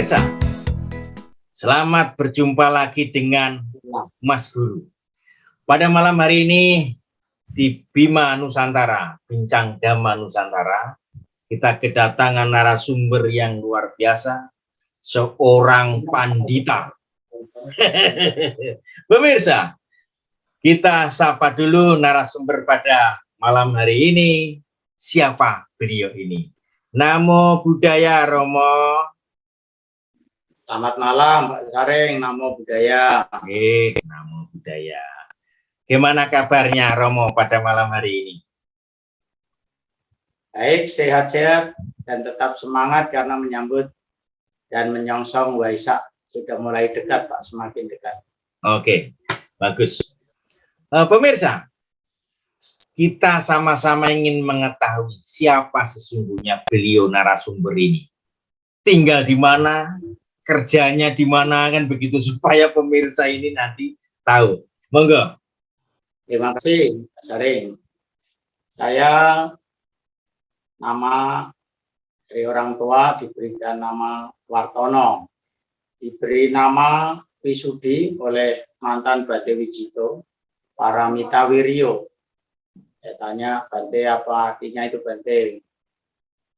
Pemirsa, selamat berjumpa lagi dengan Mas Guru. Pada malam hari ini di Bima Nusantara, Bincang Dhamma Nusantara, kita kedatangan narasumber yang luar biasa, seorang pandita. Pemirsa, kita sapa dulu narasumber pada malam hari ini. Siapa beliau ini? Namo Buddhaya, Romo. Selamat malam, Pak Saring. Namo Buddhaya. Namo Buddhaya. Gimana kabarnya Romo pada malam hari ini? Baik, sehat-sehat dan tetap semangat karena menyambut dan menyongsong Waisak sudah mulai dekat, Pak, semakin dekat. Oke, bagus. Pemirsa, kita sama-sama ingin mengetahui siapa sesungguhnya beliau narasumber ini. Tinggal di mana, kerjanya di mana, kan begitu, supaya pemirsa ini nanti tahu. Monggo. Terima kasih, Pak Saring. Saya nama dari orang tua diberikan nama Wartono, diberi nama Wisudi oleh mantan Bante Wijito, Paramita Wiryo. Saya tanya, Bante apa artinya itu Bante?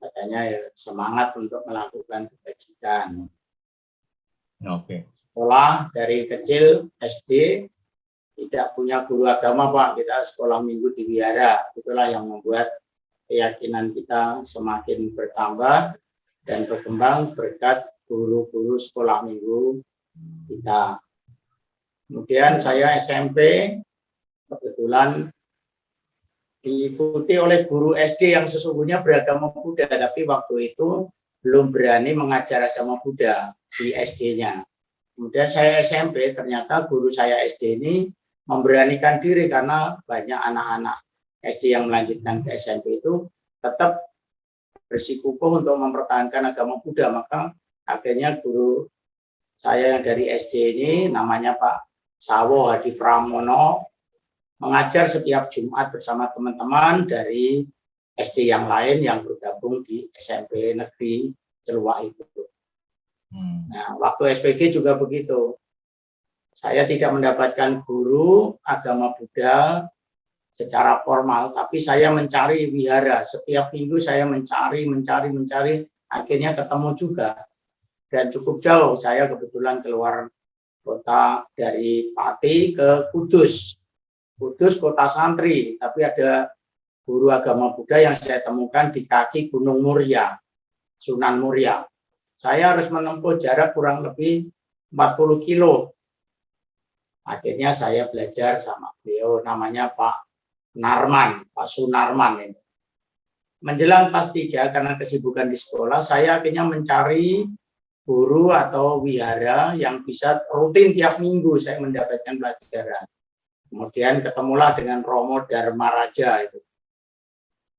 Katanya ya semangat untuk melakukan kebajikan. Oke. Sekolah dari kecil SD tidak punya guru agama, Pak. Kita sekolah minggu di wihara. Itulah yang membuat keyakinan kita semakin bertambah dan berkembang berkat guru-guru sekolah minggu kita. Kemudian saya SMP kebetulan diikuti oleh guru SD yang sesungguhnya beragama Buddha, tapi waktu itu belum berani mengajar agama Buddha di SD-nya. Kemudian saya SMP, ternyata guru saya SD ini memberanikan diri karena banyak anak-anak SD yang melanjutkan ke SMP itu tetap bersikukuh untuk mempertahankan agama Buddha. Maka akhirnya guru saya yang dari SD ini namanya Pak Sawo Hadi Pramono mengajar setiap Jumat bersama teman-teman dari SD yang lain yang bergabung di SMP Negeri Celuak itu. Nah, waktu SPG juga begitu. Saya tidak mendapatkan guru agama Buddha secara formal, tapi saya mencari wihara. Setiap minggu saya mencari, akhirnya ketemu juga. Dan cukup jauh, saya kebetulan keluar kota dari Pati ke Kudus. Kudus kota santri, tapi ada guru agama Buddha yang saya temukan di kaki Gunung Muria, Sunan Muria. Saya harus menempuh jarak kurang lebih 40 kilo. Akhirnya saya belajar sama beliau, namanya Pak Narman, Pak Sunarman. Menjelang kelas 3, karena kesibukan di sekolah, saya akhirnya mencari guru atau wihara yang bisa rutin tiap minggu saya mendapatkan pelajaran. Kemudian ketemulah dengan Romo Dharma Raja itu.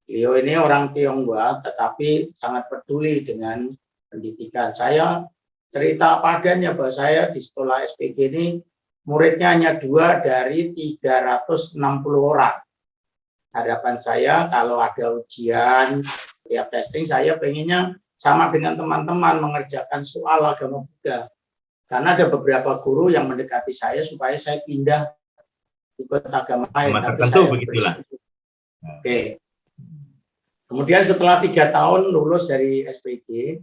Beliau ini orang Tionghoa tetapi sangat peduli dengan pendidikan. Saya cerita padanya bahwa saya di sekolah SPG ini muridnya hanya 2 dari 360 orang. Harapan saya kalau ada ujian, tiap testing saya pengennya sama dengan teman-teman mengerjakan soal agama Buddha. Karena ada beberapa guru yang mendekati saya supaya saya pindah ikut agama lain, tapi saya begitulah. Oke. Kemudian setelah 3 tahun lulus dari SPG,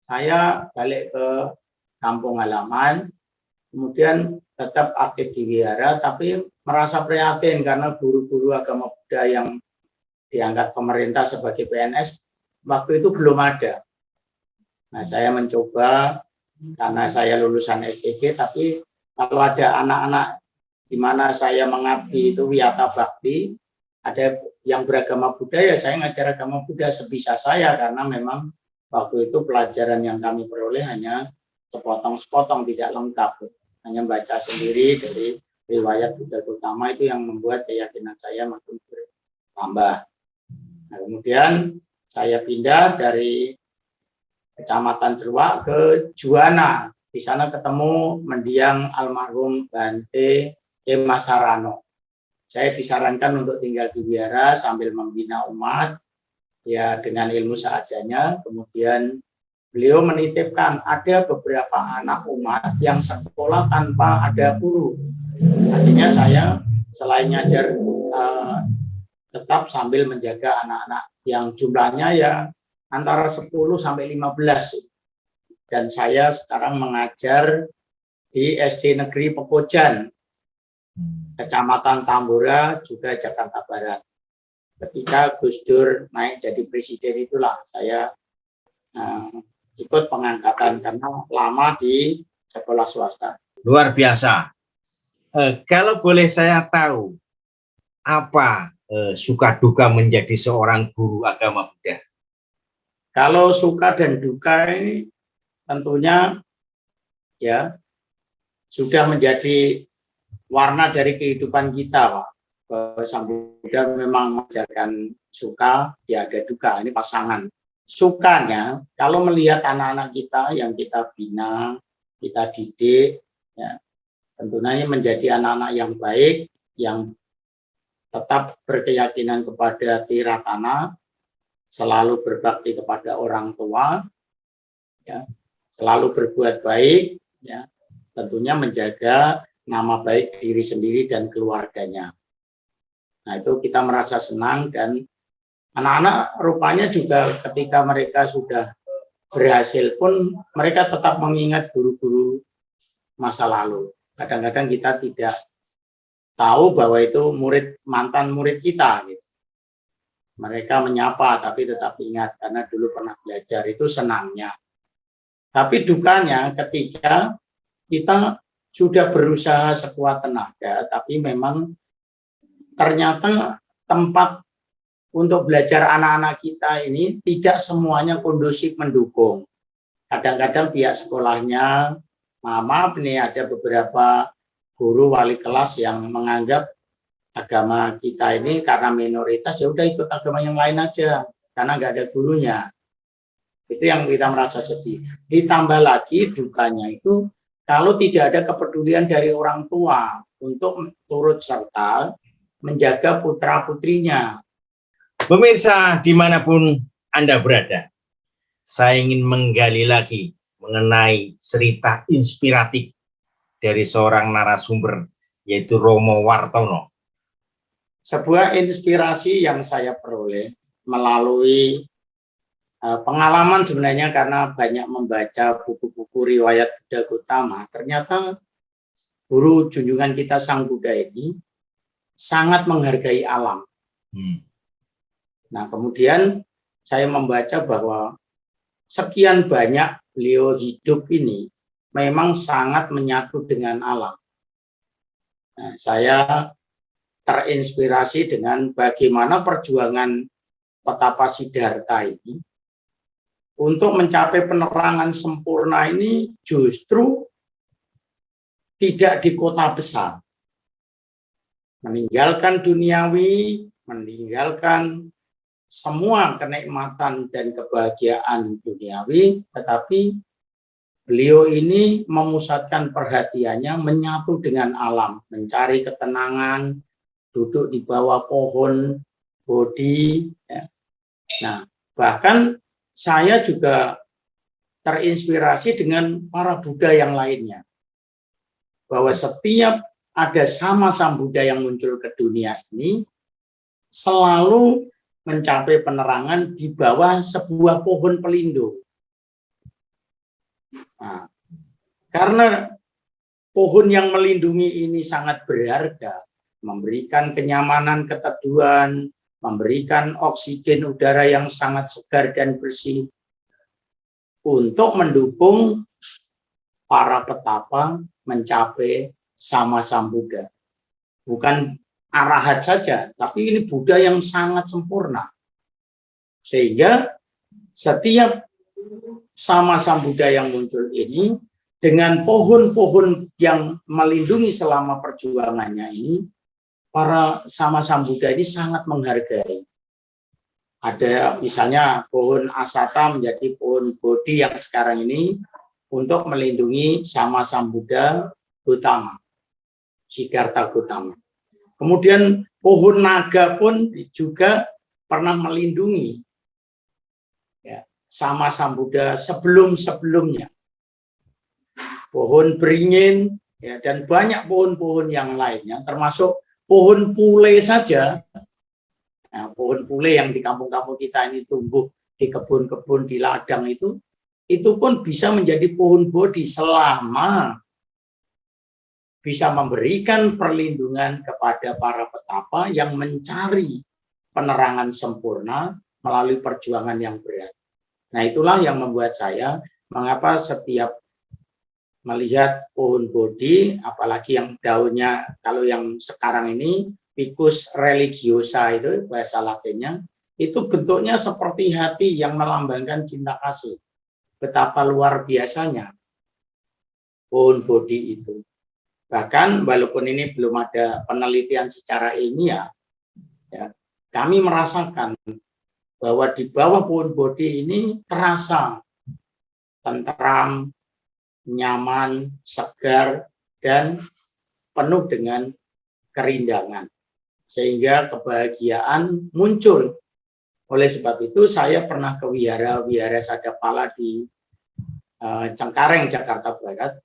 saya balik ke kampung halaman, kemudian tetap aktif di wihara, tapi merasa prihatin karena guru-guru agama Buddha yang diangkat pemerintah sebagai PNS waktu itu belum ada. Nah, saya mencoba karena saya lulusan SPG, tapi kalau ada anak-anak di mana saya mengabdi itu wiyata bakti, ada yang beragama Buddha, ya saya ngajar agama Buddha sebisa saya, karena memang waktu itu pelajaran yang kami peroleh hanya sepotong-sepotong, tidak lengkap, hanya baca sendiri dari riwayat Buddha utama, itu yang membuat keyakinan saya makin bertambah. Nah, kemudian saya pindah dari Kecamatan Celuak ke Juwana. Di sana ketemu mendiang almarhum Bante Mas Sarano. Saya disarankan untuk tinggal di wihara sambil membina umat ya dengan ilmu seadanya. Kemudian beliau menitipkan ada beberapa anak umat yang sekolah tanpa ada guru. Artinya saya selain ngajar tetap sambil menjaga anak-anak yang jumlahnya ya antara 10 sampai 15. Dan saya sekarang mengajar di SD Negeri Pekojan, Kecamatan Tambora, juga Jakarta Barat. Ketika Gus Dur naik jadi presiden itulah saya ikut pengangkatan karena lama di sekolah swasta. Luar biasa. Kalau boleh saya tahu, apa suka duka menjadi seorang guru agama Buddha? Kalau suka dan duka ini tentunya ya sudah menjadi warna dari kehidupan kita, Pak. Sang Buddha memang mengajarkan suka, ya ada duka, ini pasangan. Sukanya, kalau melihat anak-anak kita yang kita bina, kita didik, ya, tentunya menjadi anak-anak yang baik, yang tetap berkeyakinan kepada Tiratana, selalu berbakti kepada orang tua, ya, selalu berbuat baik, ya, tentunya menjaga nama baik diri sendiri dan keluarganya. Nah, itu kita merasa senang dan anak-anak rupanya juga ketika mereka sudah berhasil pun mereka tetap mengingat guru-guru masa lalu. Kadang-kadang kita tidak tahu bahwa itu mantan murid kita gitu. Mereka menyapa tapi tetap ingat karena dulu pernah belajar, itu senangnya. Tapi dukanya ketika kita sudah berusaha sekuat tenaga tapi memang ternyata tempat untuk belajar anak-anak kita ini tidak semuanya kondusif mendukung. Kadang-kadang pihak sekolahnya, maaf nih ada beberapa guru wali kelas yang menganggap agama kita ini karena minoritas ya udah ikut agama yang lain aja karena nggak ada gurunya. Itu yang kita merasa sedih. Ditambah lagi dukanya itu kalau tidak ada kepedulian dari orang tua untuk turut serta menjaga putra-putrinya. Pemirsa dimanapun Anda berada, saya ingin menggali lagi mengenai cerita inspiratif dari seorang narasumber, yaitu Romo Wartono. Sebuah inspirasi yang saya peroleh melalui pengalaman sebenarnya karena banyak membaca buku-buku riwayat Buddha Gautama, ternyata guru junjungan kita Sang Buddha ini sangat menghargai alam. Nah, kemudian saya membaca bahwa sekian banyak beliau hidup ini memang sangat menyatu dengan alam. Nah, saya terinspirasi dengan bagaimana perjuangan Petapa Siddhartha ini untuk mencapai penerangan sempurna ini justru tidak di kota besar. Meninggalkan duniawi, meninggalkan semua kenikmatan dan kebahagiaan duniawi, tetapi beliau ini memusatkan perhatiannya menyatu dengan alam, mencari ketenangan, duduk di bawah pohon bodhi. Ya. Nah, bahkan saya juga terinspirasi dengan para Buddha yang lainnya, bahwa setiap ada sama Sang Buddha yang muncul ke dunia ini selalu mencapai penerangan di bawah sebuah pohon pelindung. Nah, karena pohon yang melindungi ini sangat berharga, memberikan kenyamanan, keteduhan, memberikan oksigen udara yang sangat segar dan bersih untuk mendukung para petapa mencapai sama Sang Buddha. Bukan arahat saja, tapi ini Buddha yang sangat sempurna. Sehingga setiap sama Sang Buddha yang muncul ini dengan pohon-pohon yang melindungi selama perjuangannya ini, para sama Sang Buddha ini sangat menghargai. Ada misalnya pohon Asata menjadi pohon Bodhi yang sekarang ini untuk melindungi sama Sang Buddha Gautama, Siddhartha Gautama. Kemudian pohon naga pun juga pernah melindungi, ya, sama Sang Buddha sebelum-sebelumnya. Pohon beringin, ya, dan banyak pohon-pohon yang lainnya, termasuk pohon pule saja. Nah, pohon pule yang di kampung-kampung kita ini tumbuh di kebun-kebun, di ladang itu pun bisa menjadi pohon bodhi selama bisa memberikan perlindungan kepada para petapa yang mencari penerangan sempurna melalui perjuangan yang berat. Nah, itulah yang membuat saya mengapa setiap melihat pohon bodhi, apalagi yang daunnya, kalau yang sekarang ini Ficus religiosa itu bahasa Latinnya, itu bentuknya seperti hati yang melambangkan cinta kasih. Betapa luar biasanya pohon bodhi itu. Bahkan walaupun ini belum ada penelitian secara ilmiah, ya, kami merasakan bahwa di bawah pohon bodhi ini terasa tentram, nyaman, segar, dan penuh dengan kerindangan. Sehingga kebahagiaan muncul. Oleh sebab itu saya pernah ke Wihara Sadapala di Cengkareng, Jakarta Barat.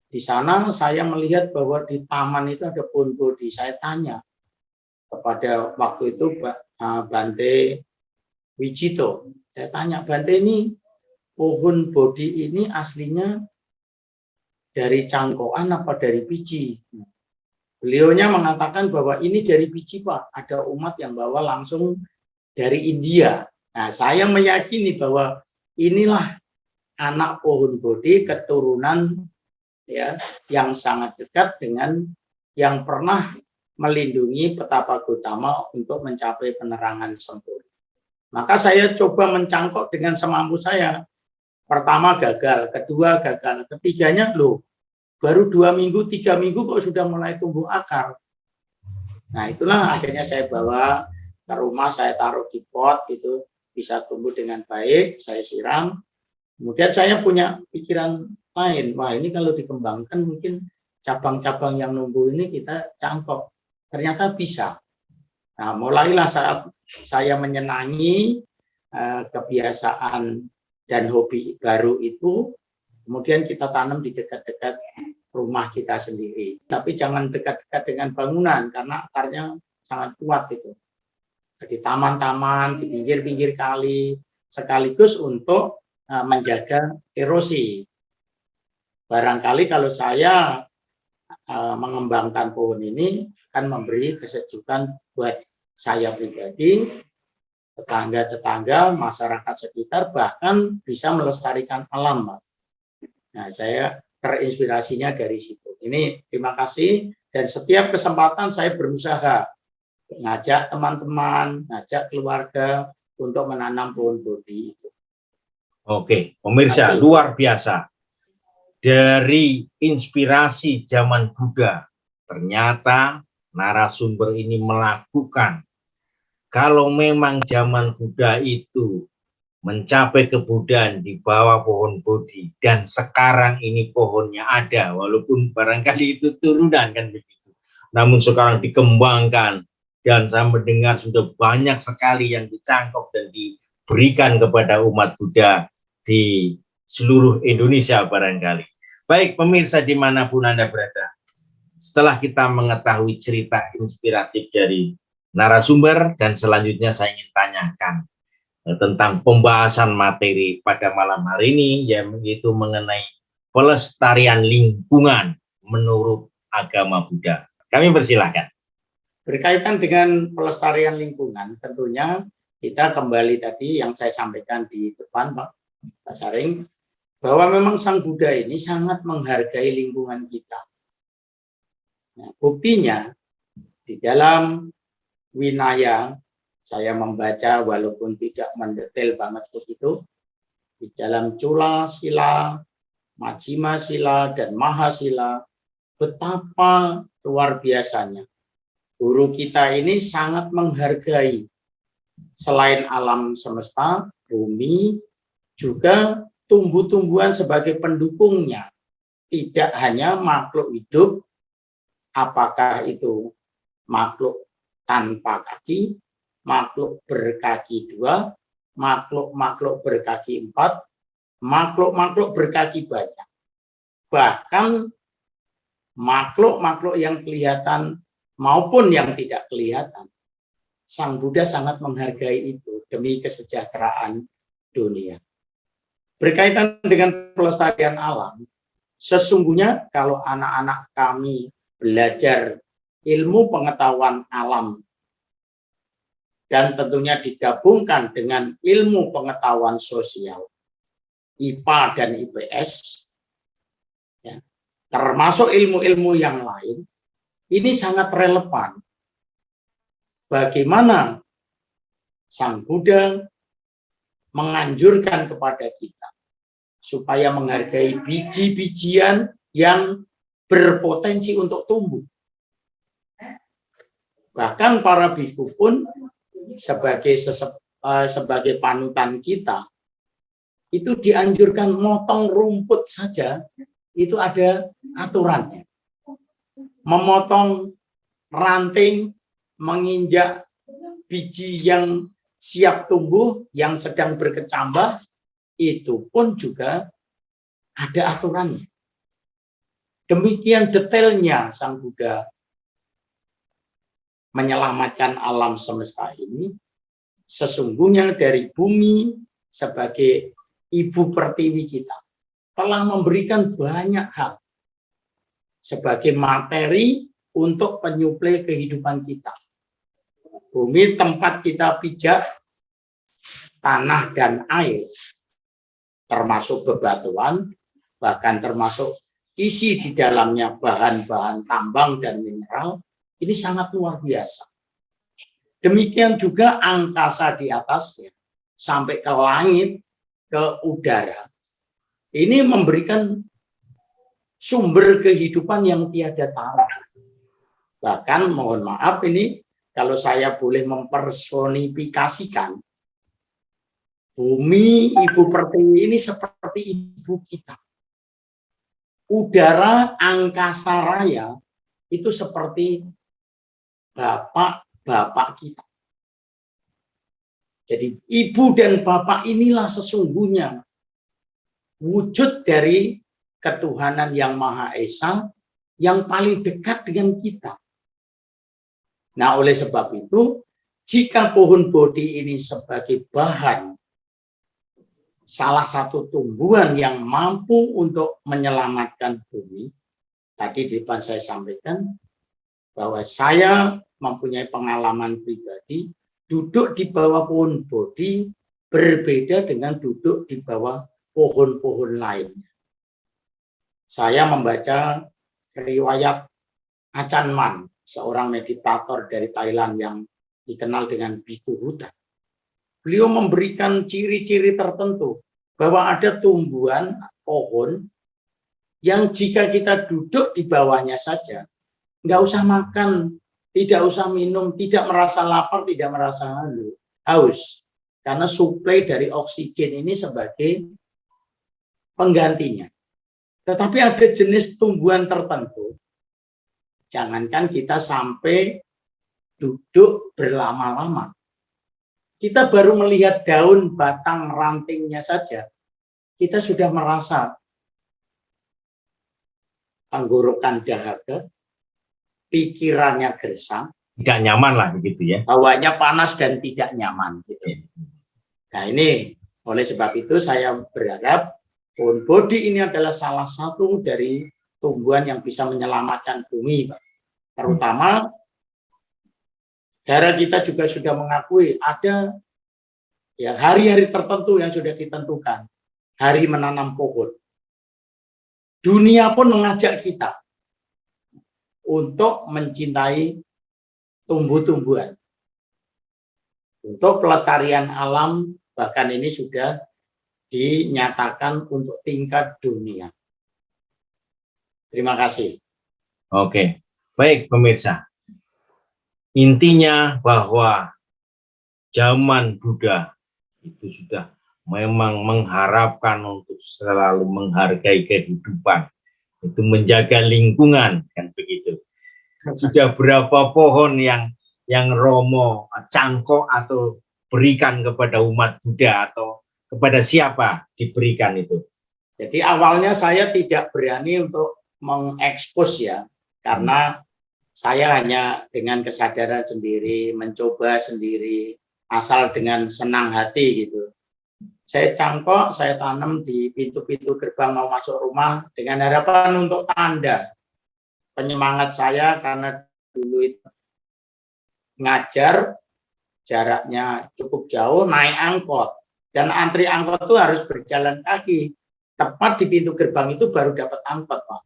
Di sana saya melihat bahwa di taman itu ada pohon bodhi. Saya tanya kepada waktu itu Bante Wijito. Saya tanya, Bante, ini pohon bodhi ini aslinya dari cangkokan apa dari biji? Beliaunya mengatakan bahwa ini dari biji, Pak. Ada umat yang bawa langsung dari India. Nah, saya meyakini bahwa inilah anak pohon bodhi, keturunan ya yang sangat dekat dengan yang pernah melindungi petapa Gautama untuk mencapai penerangan sempurna. Maka saya coba mencangkok dengan semampu saya. Pertama gagal, kedua gagal, ketiganya loh, baru 2 minggu, 3 minggu kok sudah mulai tumbuh akar. Nah, itulah akhirnya saya bawa ke rumah, saya taruh di pot, itu bisa tumbuh dengan baik, saya siram. Kemudian saya punya pikiran lain, wah ini kalau dikembangkan mungkin cabang-cabang yang numbuh ini kita cangkok. Ternyata bisa. Nah, mulailah saat saya menyenangi kebiasaan dan hobi baru itu, kemudian kita tanam di dekat-dekat rumah kita sendiri. Tapi jangan dekat-dekat dengan bangunan, karena akarnya sangat kuat itu. Di taman-taman, di pinggir-pinggir kali, sekaligus untuk menjaga erosi. Barangkali kalau saya mengembangkan pohon ini akan memberi kesejukan buat saya pribadi, tetangga-tetangga, masyarakat sekitar, bahkan bisa melestarikan alam, Pak. Nah, saya terinspirasinya dari situ. Ini terima kasih, dan setiap kesempatan saya berusaha ngajak teman-teman, ngajak keluarga untuk menanam pohon bodhi itu. Oke, pemirsa, luar biasa. Dari inspirasi zaman Buddha, ternyata narasumber ini melakukan, kalau memang zaman Buddha itu mencapai kebudayaan di bawah pohon bodhi, dan sekarang ini pohonnya ada, walaupun barangkali itu turunan kan begitu, namun sekarang dikembangkan, dan saya mendengar sudah banyak sekali yang dicangkok dan diberikan kepada umat Buddha di seluruh Indonesia barangkali. Baik pemirsa dimanapun Anda berada, setelah kita mengetahui cerita inspiratif dari narasumber, dan selanjutnya saya ingin tanyakan tentang pembahasan materi pada malam hari ini, yaitu mengenai pelestarian lingkungan menurut agama Buddha. Kami persilahkan. Berkaitan dengan pelestarian lingkungan, tentunya kita kembali tadi yang saya sampaikan di depan, Pak Saring, bahwa memang Sang Buddha ini sangat menghargai lingkungan kita. Nah, buktinya di dalam Winaya, saya membaca walaupun tidak mendetail banget begitu, di dalam Cula Sila, Majjhima Sila, dan Mahasila, betapa luar biasanya guru kita ini sangat menghargai selain alam semesta, bumi, juga tumbuh-tumbuhan sebagai pendukungnya. Tidak hanya makhluk hidup, apakah itu makhluk tanpa kaki, makhluk berkaki dua, makhluk-makhluk berkaki 4, makhluk-makhluk berkaki banyak. Bahkan makhluk-makhluk yang kelihatan maupun yang tidak kelihatan. Sang Buddha sangat menghargai itu demi kesejahteraan dunia. Berkaitan dengan pelestarian alam, sesungguhnya kalau anak-anak kami belajar ilmu pengetahuan alam dan tentunya digabungkan dengan ilmu pengetahuan sosial, IPA dan IPS, ya, termasuk ilmu-ilmu yang lain, ini sangat relevan. Bagaimana Sang Buddha menganjurkan kepada kita supaya menghargai biji-bijian yang berpotensi untuk tumbuh. Bahkan para biku pun sebagai panutan kita, itu dianjurkan motong rumput saja, itu ada aturannya. Memotong ranting, menginjak biji yang siap tumbuh, yang sedang berkecambah, itu pun juga ada aturannya. Demikian detailnya Sang Buddha menyelamatkan alam semesta ini. Sesungguhnya dari bumi sebagai ibu pertiwi kita telah memberikan banyak hal sebagai materi untuk penyuplai kehidupan kita. Bumi tempat kita pijak, tanah dan air, termasuk bebatuan, bahkan termasuk isi di dalamnya bahan-bahan tambang dan mineral, ini sangat luar biasa. Demikian juga angkasa di atasnya, sampai ke langit, ke udara. Ini memberikan sumber kehidupan yang tiada tara. Bahkan mohon maaf ini, kalau saya boleh mempersonifikasikan, bumi ibu pertiwi ini seperti ibu kita. Udara angkasa raya itu seperti bapak kita. Jadi ibu dan bapak inilah sesungguhnya wujud dari ketuhanan yang Maha Esa yang paling dekat dengan kita. Nah, oleh sebab itu, jika pohon bodhi ini sebagai bahan salah satu tumbuhan yang mampu untuk menyelamatkan bumi, tadi di depan saya sampaikan bahwa saya mempunyai pengalaman pribadi, duduk di bawah pohon bodhi berbeda dengan duduk di bawah pohon-pohon lainnya. Saya membaca riwayat Achan Man, seorang meditator dari Thailand yang dikenal dengan Biku Hutan. Beliau memberikan ciri-ciri tertentu bahwa ada tumbuhan pohon yang jika kita duduk di bawahnya saja, nggak usah makan, tidak usah minum, tidak merasa lapar, tidak merasa haus. Karena suplai dari oksigen ini sebagai penggantinya. Tetapi ada jenis tumbuhan tertentu, jangankan kita sampai duduk berlama-lama. Kita baru melihat daun batang rantingnya saja, kita sudah merasa tenggorokan dahaga, pikirannya gersang, Tidak nyaman lah begitu ya. hawanya panas dan tidak nyaman gitu. Nah ini oleh sebab itu saya berharap pohon bodhi ini adalah salah satu dari tumbuhan yang bisa menyelamatkan bumi, Pak. Terutama negara kita juga sudah mengakui ada ya hari-hari tertentu yang sudah ditentukan, hari menanam pohon. Dunia pun mengajak kita untuk mencintai tumbuh-tumbuhan. Untuk pelestarian alam, bahkan ini sudah dinyatakan untuk tingkat dunia. Terima kasih. Oke, baik pemirsa. Intinya bahwa zaman Buddha itu sudah memang mengharapkan untuk selalu menghargai kehidupan, itu menjaga lingkungan, kan begitu. Sudah berapa pohon yang romo, cangkok atau berikan kepada umat Buddha atau kepada siapa diberikan itu? Jadi awalnya saya tidak berani untuk mengekspos ya, karena saya hanya dengan kesadaran sendiri, mencoba sendiri, asal dengan senang hati gitu. Saya cangkok, saya tanam di pintu-pintu gerbang mau masuk rumah dengan harapan untuk tanda penyemangat saya, karena dulu itu ngajar jaraknya cukup jauh, naik angkot dan antri angkot itu harus berjalan kaki. Tepat di pintu gerbang itu baru dapat angkot, Pak.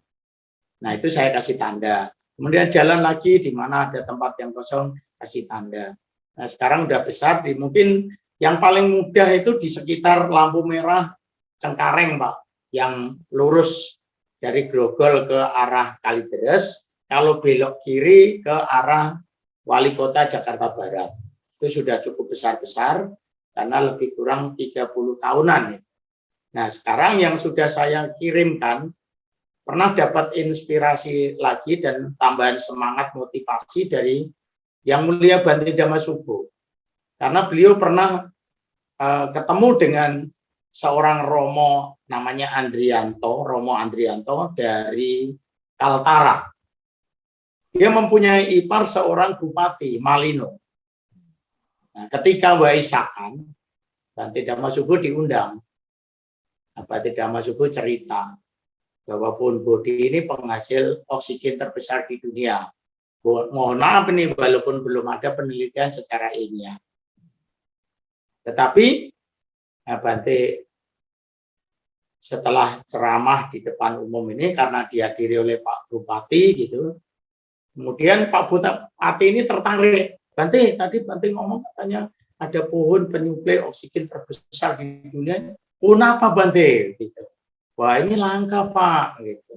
Nah, itu saya kasih tanda. Kemudian jalan lagi di mana ada tempat yang kosong, kasih tanda. Nah, sekarang udah besar, mungkin yang paling mudah itu di sekitar lampu merah Cengkareng, Pak, yang lurus dari Grogol ke arah Kalideres, kalau belok kiri ke arah Wali Kota Jakarta Barat. Itu sudah cukup besar-besar, karena lebih kurang 30 tahunan. Nah, sekarang yang sudah saya kirimkan, pernah dapat inspirasi lagi dan tambahan semangat motivasi dari Yang Mulia Bante Dhammasubho. Karena beliau pernah ketemu dengan seorang Romo namanya Romo Andrianto dari Kaltara. Dia mempunyai ipar seorang bupati Malino. Nah, ketika waisakan, Bante Dhammasubho diundang. Bante Dhammasubho cerita bahwa Pohon Bodhi ini penghasil oksigen terbesar di dunia. Mohon maaf ini, walaupun belum ada penelitian secara ilmiah. Tetapi Bante setelah ceramah di depan umum ini, karena dihadiri oleh Pak Bupati gitu, kemudian Pak Bupati ini tertarik. Bante, tadi Bante ngomong katanya ada pohon penyuplai oksigen terbesar di dunia. Pohon apa Bante? Gitu. Wah, ini langka, Pak. Gitu.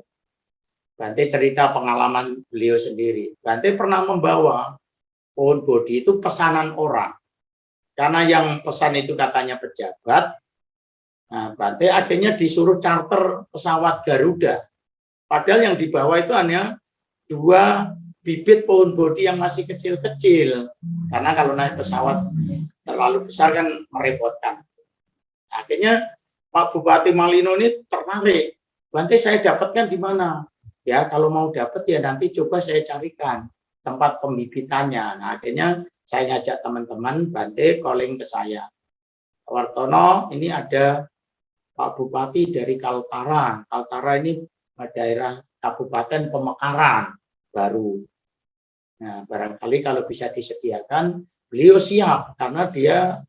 Bante cerita pengalaman beliau sendiri. Bante pernah membawa Pohon Bodhi itu pesanan orang. Karena yang pesan itu katanya pejabat, nah, Bante akhirnya disuruh charter pesawat Garuda. Padahal yang dibawa itu hanya 2 bibit Pohon Bodhi yang masih kecil-kecil. Karena kalau naik pesawat terlalu besar kan merepotkan. Akhirnya Pak Bupati Malino ini tertarik. Bante, saya dapatkan di mana? Ya, kalau mau dapat ya nanti coba saya carikan tempat pembibitannya. Nah, akhirnya saya ngajak teman-teman, Bante calling ke saya. Wartono, ini ada Pak Bupati dari Kaltara. Kaltara ini daerah Kabupaten Pemekaran baru. Nah, barangkali kalau bisa disediakan, beliau siap karena dia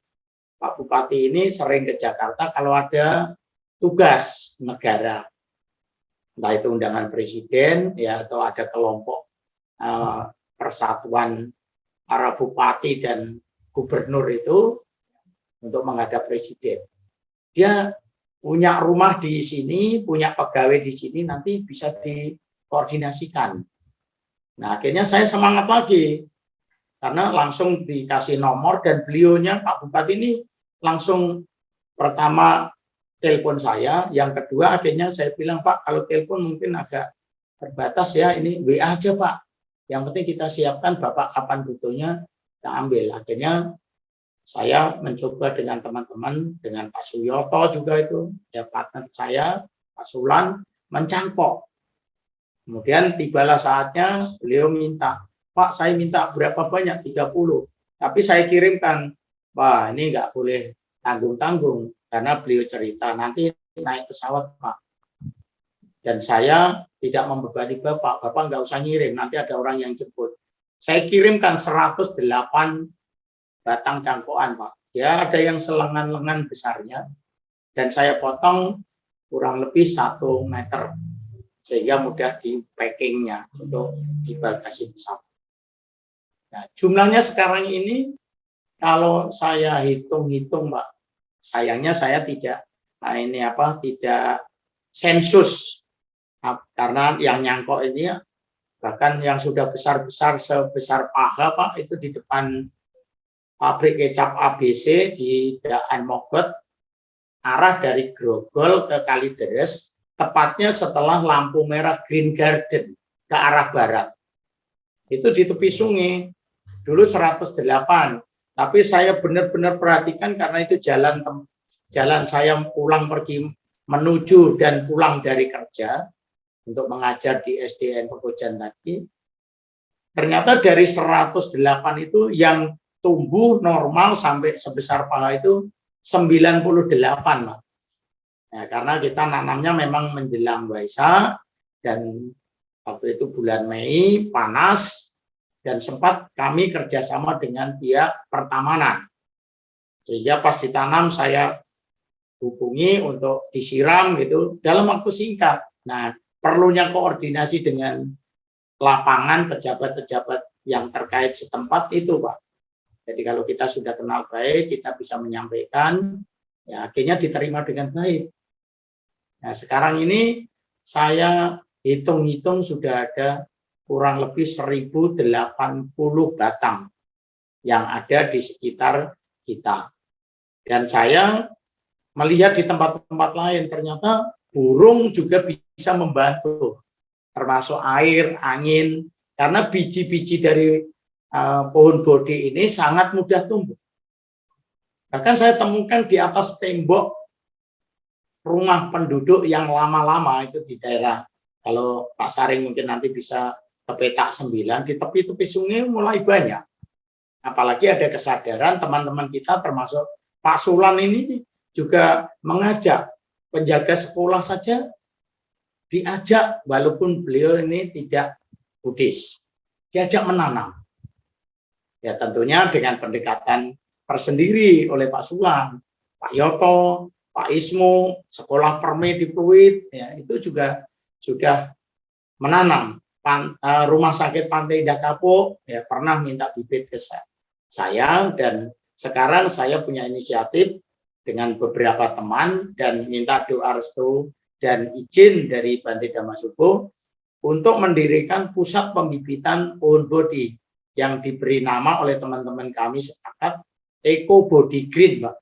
Pak Bupati ini sering ke Jakarta kalau ada tugas negara, entah itu undangan presiden ya atau ada kelompok persatuan para bupati dan gubernur itu untuk menghadap presiden. Dia punya rumah di sini, punya pegawai di sini, nanti bisa dikoordinasikan. Nah, akhirnya saya semangat lagi karena langsung dikasih nomor dan beliaunya Pak Bupati ini langsung pertama telepon saya, yang kedua akhirnya saya bilang, Pak, kalau telepon mungkin agak terbatas ya, ini WA aja Pak. Yang penting kita siapkan, Bapak kapan butuhnya kita ambil. Akhirnya saya mencoba dengan teman-teman, dengan Pak Suyoto juga itu, ya partner saya, Pak Sulan, mencangkok. Kemudian tibalah saatnya beliau minta, Pak saya minta berapa banyak? 30. Tapi saya kirimkan, wah ini nggak boleh tanggung-tanggung. Karena beliau cerita, nanti naik pesawat Pak. Dan saya tidak membebani Bapak nggak usah ngirim, nanti ada orang yang jemput. Saya kirimkan 108 batang cangkokan Pak. Ya ada yang selengan-lengan besarnya. Dan saya potong kurang lebih 1 meter. Sehingga mudah di packingnya untuk di bagasi pesawat. Nah, jumlahnya sekarang ini kalau saya hitung-hitung Pak, sayangnya saya tidak tidak sensus karena yang nyangkok ini bahkan yang sudah besar-besar sebesar paha Pak itu di depan pabrik kecap ABC di Daan Mogot arah dari Grogol ke Kalideres, tepatnya setelah lampu merah Green Garden ke arah barat. Itu di tepi sungai. Dulu 108, Tapi saya benar-benar perhatikan karena itu jalan saya pulang pergi menuju dan pulang dari kerja untuk mengajar di SDN Pekojan tadi. Ternyata dari 108 itu yang tumbuh normal sampai sebesar paha itu 98, Pak. Nah, karena kita nanamnya memang menjelang Waisak dan waktu itu bulan Mei panas dan sempat kami kerjasama dengan pihak pertamanan sehingga pas ditanam saya hubungi untuk disiram gitu dalam waktu singkat. Nah, perlunya koordinasi dengan lapangan pejabat-pejabat yang terkait setempat itu, Pak. Jadi kalau kita sudah kenal baik, kita bisa menyampaikan, ya akhirnya diterima dengan baik. Nah, sekarang ini saya hitung-hitung sudah ada kurang lebih 1080 batang yang ada di sekitar kita. Dan saya melihat di tempat-tempat lain, ternyata burung juga bisa membantu, termasuk air, angin, karena biji-biji dari pohon bodi ini sangat mudah tumbuh. Bahkan saya temukan di atas tembok rumah penduduk yang lama-lama itu di daerah, kalau Pak Saring mungkin nanti bisa ke petak 9, di tepi-tepi sungai mulai banyak. Apalagi ada kesadaran teman-teman kita termasuk Pak Sulan ini juga mengajak penjaga sekolah saja diajak, walaupun beliau ini tidak Buddhis, diajak menanam. Ya tentunya dengan pendekatan tersendiri oleh Pak Sulan, Pak Yoto, Pak Ismo, sekolah Perme di Pluit, ya itu juga sudah menanam. Rumah sakit Pantai Indah Kapuk ya pernah minta bibit ke saya, dan sekarang saya punya inisiatif dengan beberapa teman dan minta doa restu dan izin dari Bante Dhamma Subo untuk mendirikan pusat pembibitan pohon bodi yang diberi nama oleh teman-teman kami sepakat Eco Body Green, Pak.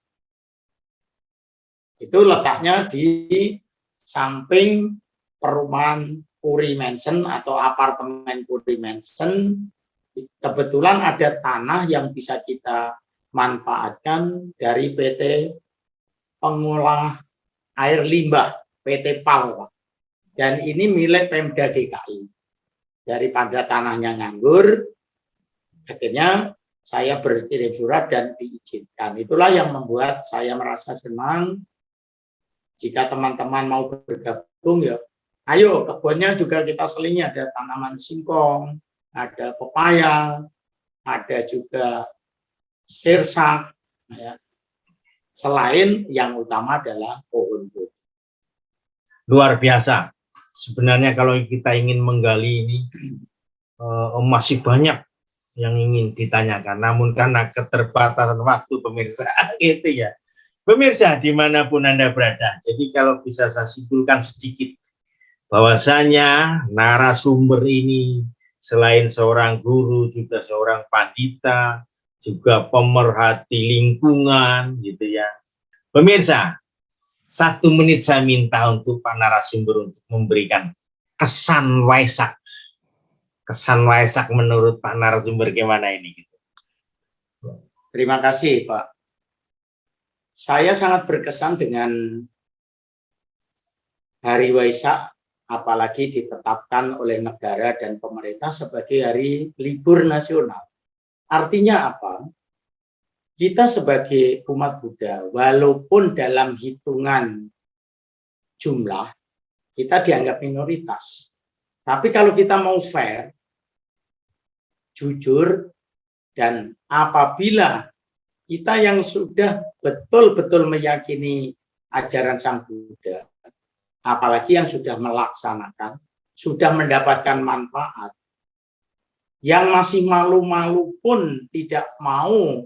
Itu letaknya di samping perumahan Puri Mansion atau apartemen Puri Mansion. Kebetulan ada tanah yang bisa kita manfaatkan dari PT Pengolah Air Limbah, PT PAL, Pak. Dan ini milik Pemda DKI. Daripada tanahnya nganggur, akhirnya saya berkirim surat dan diizinkan. Itulah yang membuat saya merasa senang. Jika teman-teman mau bergabung, ya ayo, kebunnya juga kita selingi, ada tanaman singkong, ada pepaya, ada juga sirsak, ya. Selain yang utama adalah pohon bodi. Luar biasa. Sebenarnya kalau kita ingin menggali ini masih banyak yang ingin ditanyakan, namun karena keterbatasan waktu pemirsa gitu ya. Pemirsa dimanapun Anda berada, jadi kalau bisa saya simpulkan sedikit, bahwasanya narasumber ini selain seorang guru juga seorang pandita, juga pemerhati lingkungan gitu ya. Pemirsa, 1 menit saya minta untuk Pak narasumber untuk memberikan kesan Waisak. Kesan Waisak menurut Pak narasumber gimana ini? Terima kasih, Pak. Saya sangat berkesan dengan Hari Waisak, apalagi ditetapkan oleh negara dan pemerintah sebagai hari libur nasional. Artinya apa? Kita sebagai umat Buddha, walaupun dalam hitungan jumlah, kita dianggap minoritas. Tapi kalau kita mau fair, jujur, dan apabila kita yang sudah betul-betul meyakini ajaran Sang Buddha, apalagi yang sudah melaksanakan, sudah mendapatkan manfaat, yang masih malu-malu pun tidak mau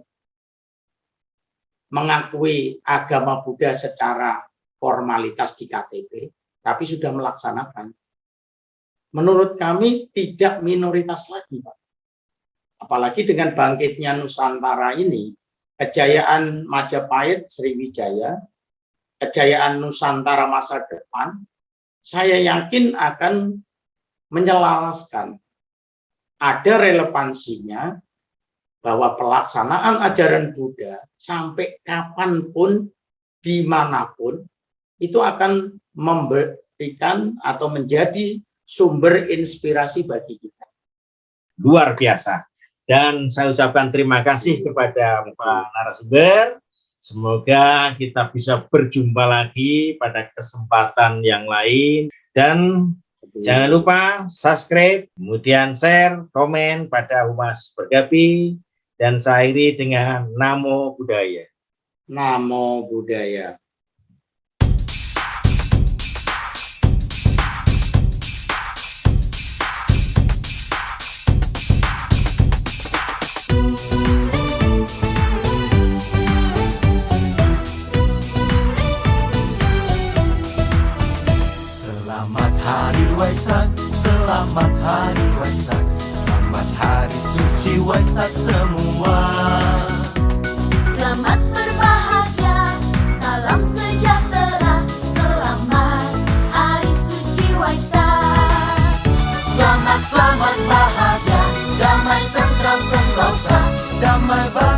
mengakui agama Buddha secara formalitas di KTP, tapi sudah melaksanakan. Menurut kami tidak minoritas lagi, Pak. Apalagi dengan bangkitnya Nusantara ini, kejayaan Majapahit, Sriwijaya, kejayaan Nusantara masa depan, saya yakin akan menyelaraskan. Ada relevansinya bahwa pelaksanaan ajaran Buddha sampai kapanpun, dimanapun, itu akan memberikan atau menjadi sumber inspirasi bagi kita. Luar biasa. Dan saya ucapkan terima kasih kepada Pak narasumber. Semoga kita bisa berjumpa lagi pada kesempatan yang lain. Dan jangan lupa subscribe, kemudian share, komen pada Humas Bergapi. Dan saya akhiri dengan Namo Buddhaya. Namo Buddhaya. Selamat Hari Waisak, selamat Hari Waisak, selamat Hari Suci Waisak semua. Selamat berbahagia, salam sejahtera, selamat Hari Suci Waisak. Selamat, selamat bahagia, damai tentram sentosa, damai bahagia.